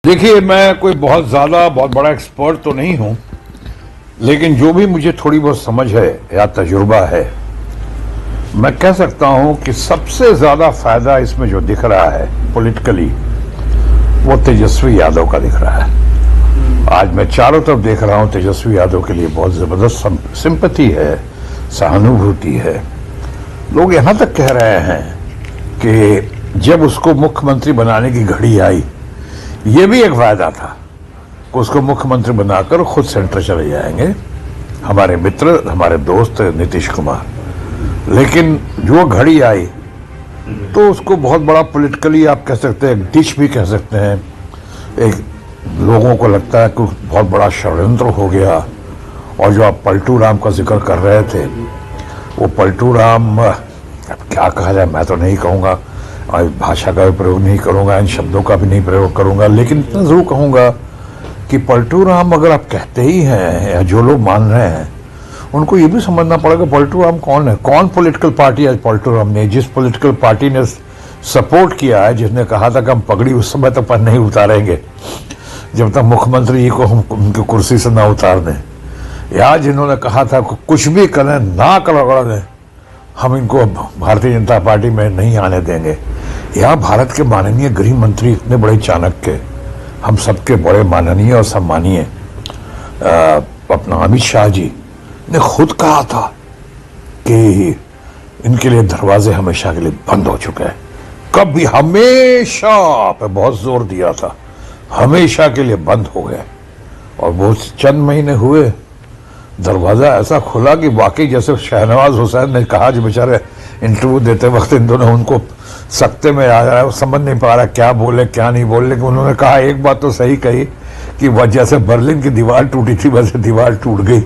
देखिए, मैं कोई बहुत बड़ा एक्सपर्ट तो नहीं हूं, लेकिन जो भी मुझे थोड़ी बहुत समझ है या तजुर्बा है, मैं कह सकता हूं कि सबसे ज्यादा फायदा इसमें जो दिख रहा है पॉलिटिकली, वो तेजस्वी यादव का दिख रहा है। आज मैं चारों तरफ देख रहा हूं, तेजस्वी यादव के लिए बहुत जबरदस्त सिंपैथी है, सहानुभूति है। लोग यहां तक कह रहे हैं कि जब उसको मुख्यमंत्री बनाने की घड़ी आई, ये भी एक वायदा था कि उसको मुख्यमंत्री बनाकर खुद सेंटर चले जाएंगे, हमारे मित्र, हमारे दोस्त नीतीश कुमार। लेकिन जो घड़ी आई तो उसको बहुत बड़ा पॉलिटिकली आप कह सकते हैं, डिश भी कह सकते हैं। एक लोगों को लगता है कि बहुत बड़ा षड्यंत्र हो गया। और जो आप पलटू राम का जिक्र कर रहे थे, वो पलटू राम, अब क्या कहा जाए, मैं तो नहीं कहूँगा, भाषा का भी प्रयोग नहीं करूंगा, इन शब्दों का भी नहीं प्रयोग करूंगा, लेकिन इतना जरूर कहूंगा कि पलटू राम अगर आप कहते ही हैं, या जो लोग मान रहे हैं, उनको ये भी समझना पड़ेगा पलटू राम कौन है। कौन पॉलिटिकल पार्टी है पलटू राम ने? जिस पॉलिटिकल पार्टी ने सपोर्ट किया है, जिसने कहा था कि हम पगड़ी उस समय तक पर नहीं उतारेंगे जब तक मुख्यमंत्री जी को हम उनकी कुर्सी से ना उतार दें, या जिन्होंने कहा था कुछ भी करें, ना कर दें, हम इनको भारतीय जनता पार्टी में नहीं आने देंगे। यहाँ भारत के माननीय गृह मंत्री, इतने बड़े चाणक्य, हम सबके बड़े माननीय और सम्मानीय अपना अमित शाह जी ने खुद कहा था कि इनके लिए दरवाजे हमेशा के लिए बंद हो चुके हैं। कभी हमेशा पे बहुत जोर दिया था, हमेशा के लिए बंद हो गए। और बहुत चंद महीने हुए, दरवाजा ऐसा खुला कि वाकई जैसे शहनवाज हुसैन ने कहा, जो बेचारे इंटरव्यू देते वक्त इन दोनों उनको सकते में आ रहा है, समझ नहीं पा रहा क्या बोले क्या नहीं बोले, लेकिन उन्होंने कहा एक बात तो सही कही कि वह जैसे बर्लिन की दीवार टूटी थी वैसे दीवार टूट गई,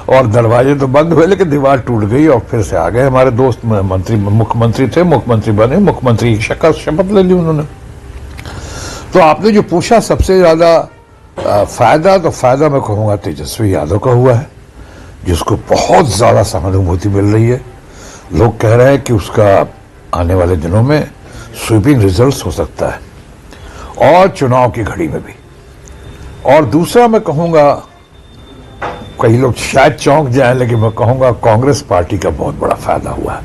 और दरवाजे तो बंद हुए लेकिन दीवार टूट गई। और फिर से आ गए हमारे दोस्त मंत्री, मुख्यमंत्री थे, मुख्यमंत्री बने, मुख्यमंत्री की शपथ ले ली उन्होंने। तो आपने जो पूछा सबसे ज्यादा फायदा, तो फायदा मैं कहूँगा तेजस्वी यादव का हुआ है, जिसको बहुत ज्यादा सहानुभूति मिल रही है। लोग कह रहे हैं कि उसका आने वाले दिनों में स्वीपिंग रिजल्ट्स हो सकता है, और चुनाव की घड़ी में भी। और दूसरा मैं कहूंगा, कई लोग शायद चौंक जाएं, लेकिन मैं कहूंगा कांग्रेस पार्टी का बहुत बड़ा फायदा हुआ है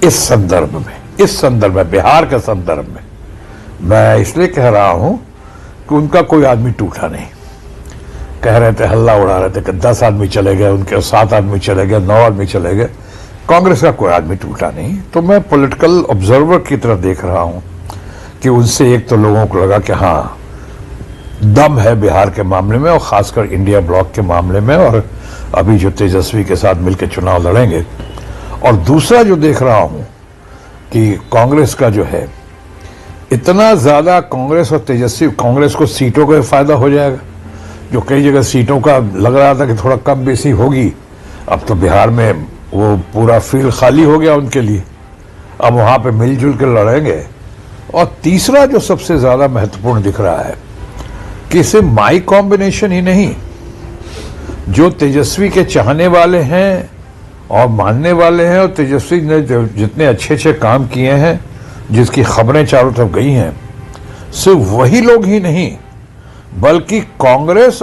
इस संदर्भ में, बिहार के संदर्भ में। मैं इसलिए कह रहा हूं कि उनका कोई आदमी टूटा नहीं। कह रहे थे, हल्ला उड़ा रहे थे कि 10 आदमी चले गए, उनके 7 आदमी चले गए, 9 आदमी चले गए। कांग्रेस का कोई आदमी टूटा नहीं। तो मैं पॉलिटिकल ऑब्जर्वर की तरह देख रहा हूं कि उनसे एक तो लोगों को लगा कि हाँ, दम है बिहार के मामले में, और खासकर इंडिया ब्लॉक के मामले में, और अभी जो तेजस्वी के साथ मिलकर चुनाव लड़ेंगे। और दूसरा जो देख रहा हूं कि कांग्रेस का जो है, इतना ज्यादा कांग्रेस और तेजस्वी, कांग्रेस को सीटों का फायदा हो जाएगा, जो कई जगह सीटों का लग रहा था कि थोड़ा कम बेसी होगी, अब तो बिहार में वो पूरा फील्ड खाली हो गया उनके लिए, अब वहां पे मिलजुल कर लड़ेंगे। और तीसरा जो सबसे ज्यादा महत्वपूर्ण दिख रहा है कि इसे माई कॉम्बिनेशन ही नहीं, जो तेजस्वी के चाहने वाले हैं और मानने वाले हैं, और तेजस्वी ने जितने अच्छे अच्छे काम किए हैं, जिसकी खबरें चारों तरफ गई हैं, सिर्फ वही लोग ही नहीं, बल्कि कांग्रेस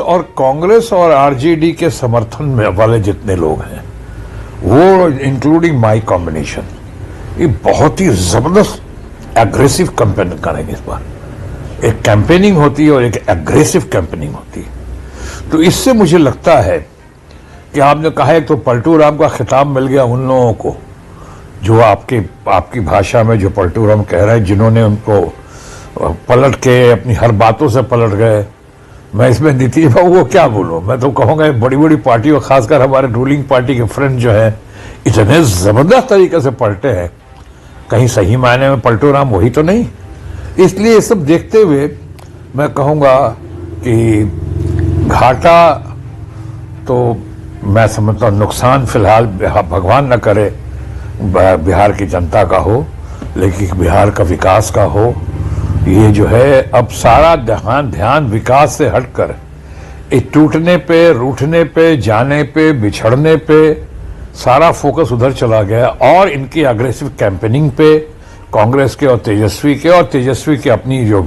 और आरजेडी के समर्थन में वाले जितने लोग हैं, वो इंक्लूडिंग माई कॉम्बिनेशन, ये बहुत ही जबरदस्त एग्रेसिव कैंपेनिंग करेंगे इस बार। एक कैंपेनिंग होती है और एक एग्रेसिव कैंपेनिंग होती है। तो इससे मुझे लगता है कि आपने कहा, एक तो पलटू राम का खिताब मिल गया उन लोगों को, जो आपकी भाषा में जो पलटू राम कह रहे हैं, जिन्होंने उनको पलट के अपनी हर बातों से पलट गए। मैं इसमें नीतीश बाबू को क्या बोलूं, मैं तो कहूंगा बड़ी बड़ी पार्टी और खासकर हमारे रूलिंग पार्टी के फ्रेंड जो है, इतने जबरदस्त तरीके से पलटे हैं, कहीं सही मायने में पलटू राम वही तो नहीं। इसलिए ये सब देखते हुए मैं कहूंगा कि घाटा तो मैं समझता हूं, नुकसान फिलहाल भगवान न करे बिहार की जनता का हो, लेकिन बिहार का विकास का हो। ये जो है, अब सारा ध्यान विकास से हटकर टूटने पे, रूठने पे, जाने पे, बिछड़ने पे सारा फोकस उधर चला गया। और इनकी अग्रेसिव कैंपेनिंग पे, कांग्रेस के और तेजस्वी के अपनी जो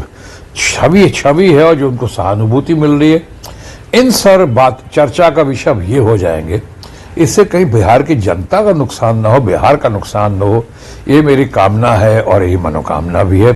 छवि छवि है और जो उनको सहानुभूति मिल रही है, इन सर बात चर्चा का विषय अब ये हो जाएंगे। इससे कहीं बिहार की जनता का नुकसान ना हो, बिहार का नुकसान ना हो, ये मेरी कामना है और यही मनोकामना भी है।